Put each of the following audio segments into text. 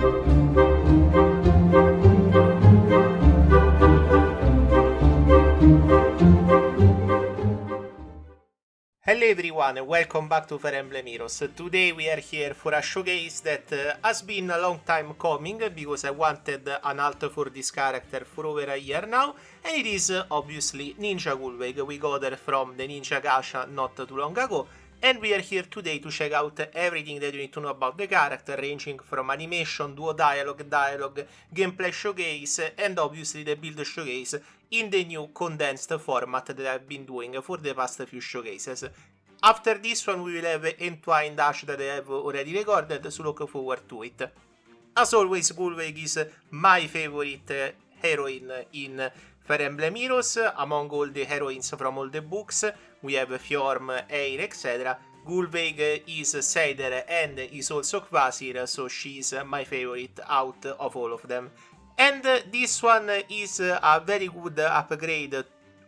Hello everyone and welcome back to Fire Emblem Heroes. Today we are here for a showcase that has been a long time coming because I wanted an alt for this character for over a year now, and it is obviously Ninja Gullveig. We got her from the Ninja Gacha not too long ago, and we are here today to check out everything that you need to know about the character, ranging from animation, duo dialogue, gameplay showcase, and obviously the build showcase in the new condensed format that I've been doing for the past few showcases. After this one we will have Entwine Dash that I have already recorded, so look forward to it. As always, Gullveig is my favorite heroine in Fire Emblem Heroes. Among all the heroines from all the books, we have Fjorm, Eir, etc. Gullveig is Seider and is also Kvasir, so she is my favorite out of all of them. And this one is a very good upgrade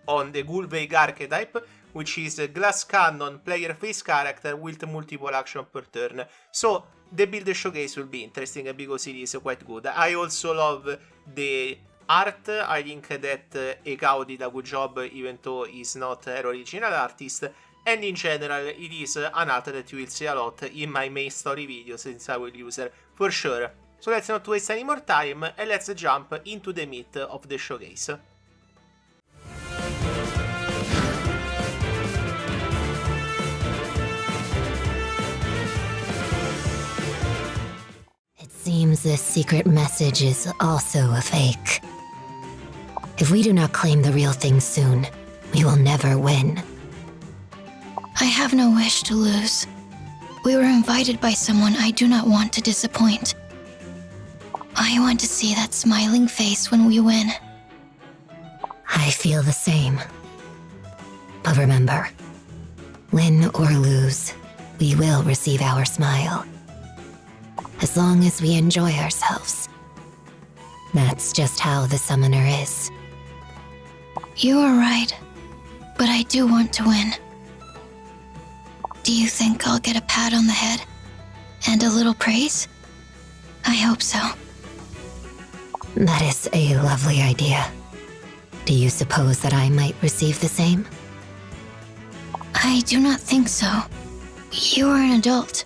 on the Gullveig archetype, which is a glass cannon player face character with multiple action per turn. So the build showcase will be interesting because it is quite good. I also love the art. I think that Ekao did a good job even though he's not her original artist. And in general it is an art that you will see a lot in my main story videos since I will use her for sure. So let's not waste any more time and let's jump into the meat of the showcase. It seems this secret message is also a fake. If we do not claim the real thing soon, we will never win. I have no wish to lose. We were invited by someone I do not want to disappoint. I want to see that smiling face when we win. I feel the same. But remember, win or lose, we will receive our smile. As long as we enjoy ourselves. That's just how the summoner is. You are right, but I do want to win. Do you think I'll get a pat on the head? And a little praise? I hope so. That is a lovely idea. Do you suppose that I might receive the same? I do not think so. You are an adult.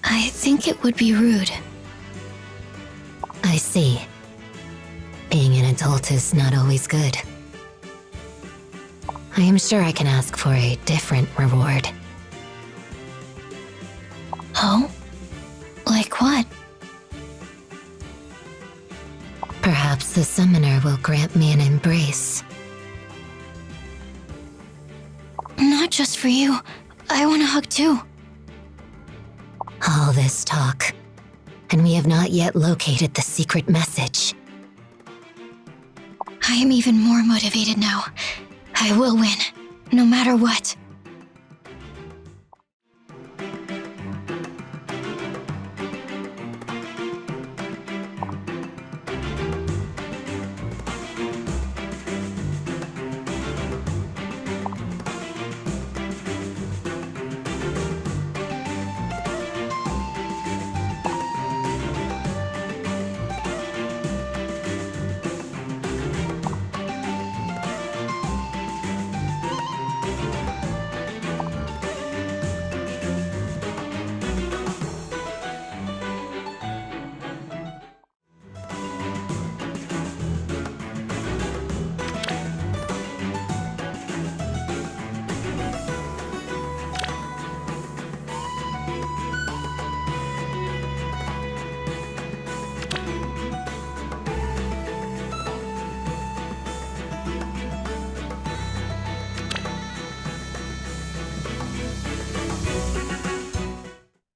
I think it would be rude. I see. Being an adult is not always good. I am sure I can ask for a different reward. Oh? Like what? Perhaps the summoner will grant me an embrace. Not just for you. I want a hug too. All this talk, and we have not yet located the secret message. I am even more motivated now. I will win, no matter what.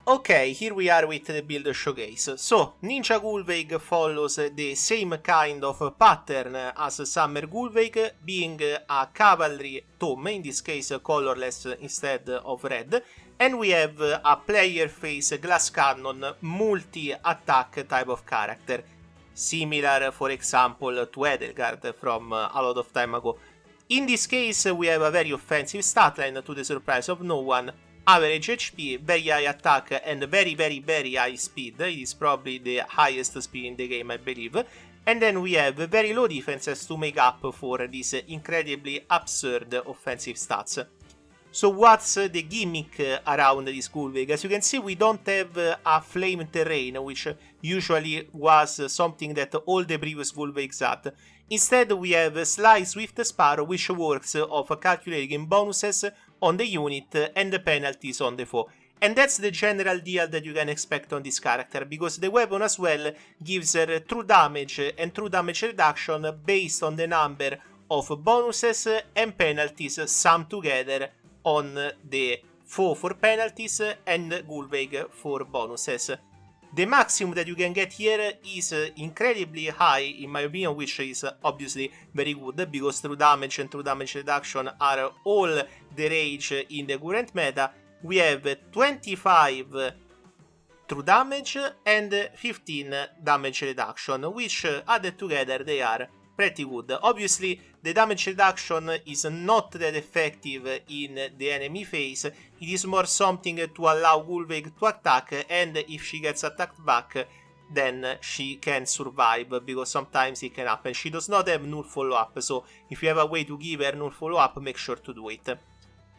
Okay, here we are with the build showcase. So, Ninja Gullveig follows the same kind of pattern as Summer Gullveig, being a cavalry tome, in this case colorless instead of red, and we have a player face glass cannon multi-attack type of character, similar for example to Edelgard from a lot of time ago. In this case we have a very offensive statline to the surprise of no one, average HP, very high attack, and very high speed. It is probably the highest speed in the game, I believe. And then we have very low defenses to make up for these incredibly absurd offensive stats. So what's the gimmick around this Gullveig? As you can see, we don't have a flame terrain, which usually was something that all the previous Gullveigs had. Instead, we have Sly Swift Sparrow, which works of calculating bonuses on the unit and the penalties on the foe. And that's the general deal that you can expect on this character, because the weapon as well gives her true damage and true damage reduction based on the number of bonuses and penalties summed together on the foe for penalties and Gullveig for bonuses. The maximum that you can get here is incredibly high, in my opinion, which is obviously very good, because true damage and true damage reduction are all the rage in the current meta. We have 25 true damage and 15 damage reduction, which added together they are pretty good. Obviously, the damage reduction is not that effective in the enemy phase. It is more something to allow Gullveig to attack, and if she gets attacked back, then she can survive, because sometimes it can happen. She does not have null follow-up, so if you have a way to give her null follow-up, make sure to do it.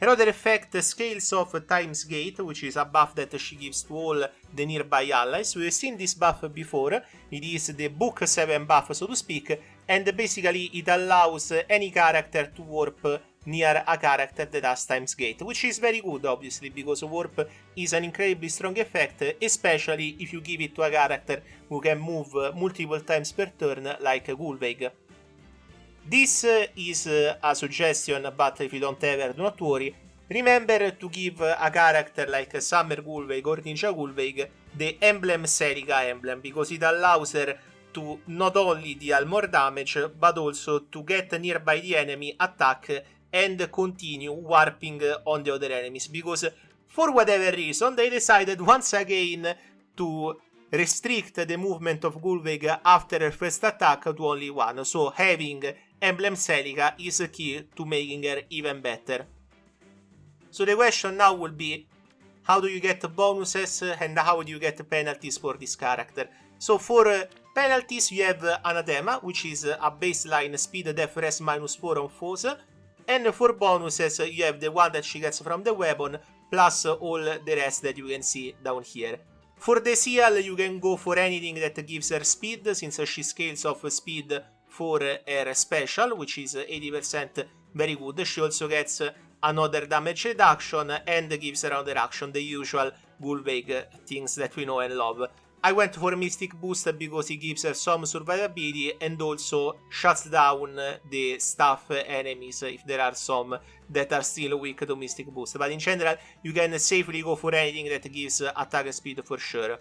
Another effect, Scales of Time's Gate, which is a buff that she gives to all the nearby allies. We've seen this buff before. It is the Book 7 buff, so to speak, and basically it allows any character to warp near a character that has Time's Gate, which is very good, obviously, because warp is an incredibly strong effect, especially if you give it to a character who can move multiple times per turn, like Gullveig. This is a suggestion, but if you don't have her, do not worry. Remember to give a character like Summer Gullveig or Ninja Gullveig the Emblem Celica emblem, because it allows her to not only deal more damage, but also to get nearby the enemy, attack, and continue warping on the other enemies, because for whatever reason they decided once again to restrict the movement of Gullveig after her first attack to only one, so having Emblem Celica is key to making her even better. So the question now will be, how do you get bonuses and how do you get penalties for this character? So for penalties you have Anathema, which is a baseline speed def res -4 on foes, and for bonuses you have the one that she gets from the weapon, plus all the rest that you can see down here. For the Seal you can go for anything that gives her speed, since she scales off speed for her special, which is 80% very good. She also gets another damage reduction and gives her another action, the usual Gullveig things that we know and love. I went for Mystic Boost because it gives her some survivability and also shuts down the staff enemies if there are some that are still weak to Mystic Boost. But in general, you can safely go for anything that gives attack speed for sure.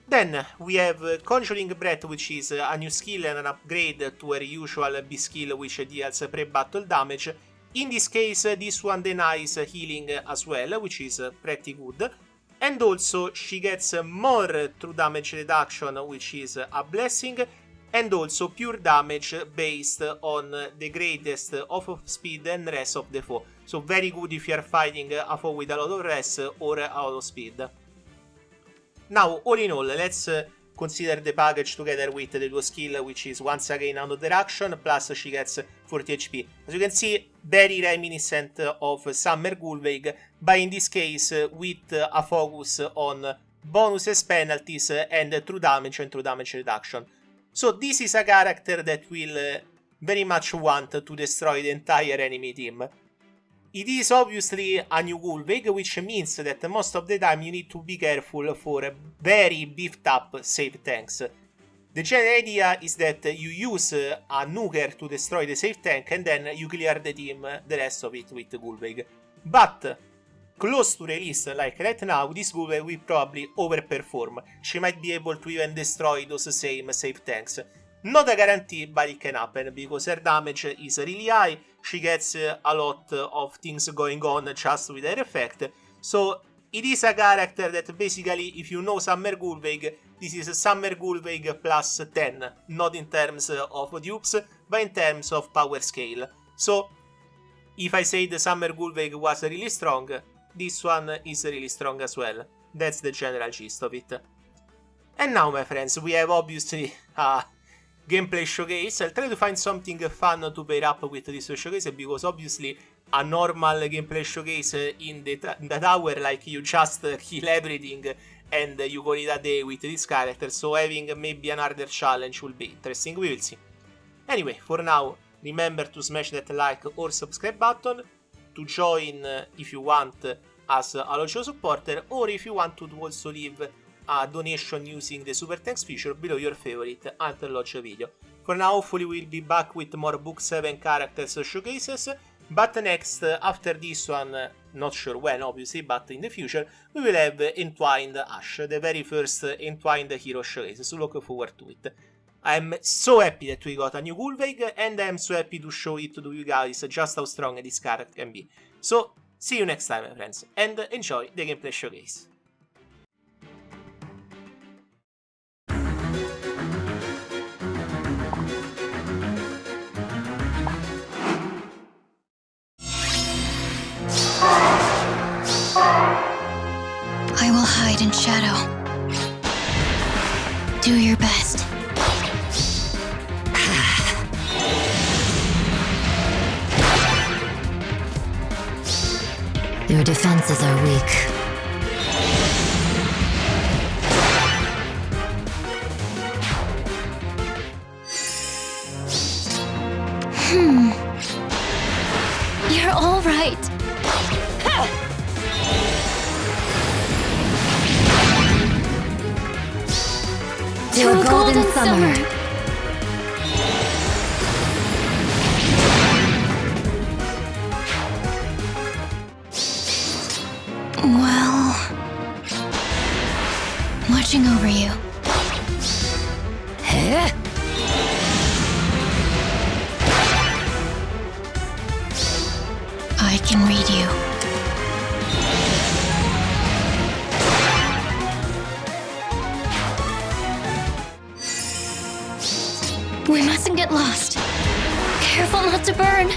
Then we have Conjuring Breath, which is a new skill and an upgrade to her usual B skill, which deals pre-battle damage. In this case, this one denies healing as well, which is pretty good. And also she gets more true damage reduction, which is a blessing, and also pure damage based on the greatest of speed and rest of the foe. So very good if you are fighting a foe with a lot of rest or a lot of speed. Now, all in all, let's consider the package together with the duo skill, which is once again another action, plus she gets 40 HP. As you can see, very reminiscent of Summer Gullveig, but in this case with a focus on bonuses, penalties, and true damage and true damage reduction. So this is a character that will very much want to destroy the entire enemy team. It is obviously a new Gullveig, which means that most of the time you need to be careful for very beefed up save tanks. The general idea is that you use a nuker to destroy the save tank and then you clear the team, the rest of it with Gullveig. But close to release, like right now, this Gullveig will probably overperform. She might be able to even destroy those same save tanks. Not a guarantee, but it can happen, because her damage is really high, she gets a lot of things going on just with her effect, so it is a character that basically, if you know Summer Gullveig, this is Summer Gullveig plus 10, not in terms of dupes, but in terms of power scale. So, if I say the Summer Gullveig was really strong, this one is really strong as well. That's the general gist of it. And now, my friends, we have obviously a gameplay showcase. I'll try to find something fun to pair up with this showcase, because obviously a normal gameplay showcase in the tower, like you just kill everything and you call it a day with this character, so having maybe another challenge will be interesting, we will see. Anyway, for now, remember to smash that like or subscribe button, to join if you want as a Locio supporter, or if you want to also leave a donation using the super thanks feature below your favorite Hunter Locio video. For now, hopefully we'll be back with more Book 7 characters showcases, but next, after this one, not sure when obviously, but in the future, we will have Entwined Ash, the very first Entwined Hero showcase, so look forward to it. I'm so happy that we got a new Gullveig, and I'm so happy to show it to you guys just how strong this character can be. So, see you next time, my friends, and enjoy the gameplay showcase. I will hide in shadow. Do your best. Your defenses are weak. You're all right. To a golden summer. Well, watching over you. I can read you. We mustn't get lost. Careful not to burn.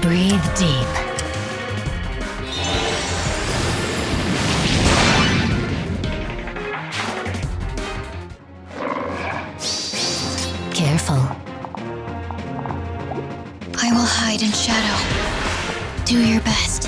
Breathe deep. Careful. I will hide in shadow. Do your best.